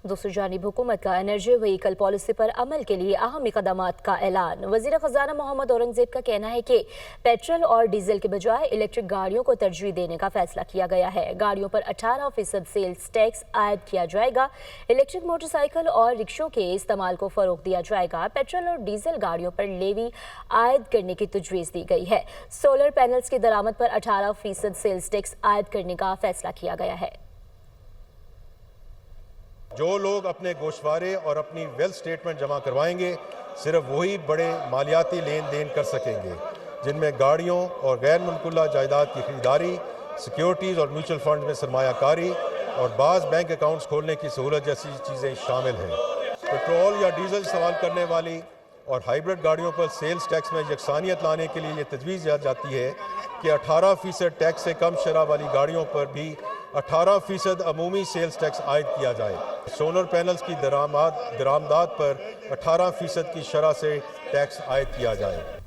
دوسری جانب حکومت کا انرجی وہیکل پالیسی پر عمل کے لیے اہم اقدامات کا اعلان۔ وزیر خزانہ محمد اورنگزیب کا کہنا ہے کہ پیٹرول اور ڈیزل کے بجائے الیکٹرک گاڑیوں کو ترجیح دینے کا فیصلہ کیا گیا ہے۔ گاڑیوں پر 18% سیلز ٹیکس عائد کیا جائے گا۔ الیکٹرک موٹر سائیکل اور رکشوں کے استعمال کو فروغ دیا جائے گا۔ پیٹرول اور ڈیزل گاڑیوں پر لیوی عائد کرنے کی تجویز دی گئی ہے۔ سولر پینلز کی درآمد پر 18% سیلز ٹیکس عائد کرنے کا فیصلہ کیا گیا ہے۔ جو لوگ اپنے گوشوارے اور اپنی ویلتھ سٹیٹمنٹ جمع کروائیں گے صرف وہی بڑے مالیاتی لین دین کر سکیں گے، جن میں گاڑیوں اور غیر منقولہ جائیداد کی خریداری، سیکیورٹیز اور میوچل فنڈ میں سرمایہ کاری اور بعض بینک اکاؤنٹس کھولنے کی سہولت جیسی چیزیں شامل ہیں۔ پیٹرول یا ڈیزل استعمال کرنے والی اور ہائیبرڈ گاڑیوں پر سیلز ٹیکس میں یکسانیت لانے کے لیے یہ تجویز دی جاتی ہے کہ 18% ٹیکس سے کم شرح والی گاڑیوں پر بھی 18% عمومی سیلز ٹیکس عائد کیا جائے۔ سولر پینلز کی درآمدات پر 18% کی شرح سے ٹیکس عائد کیا جائے۔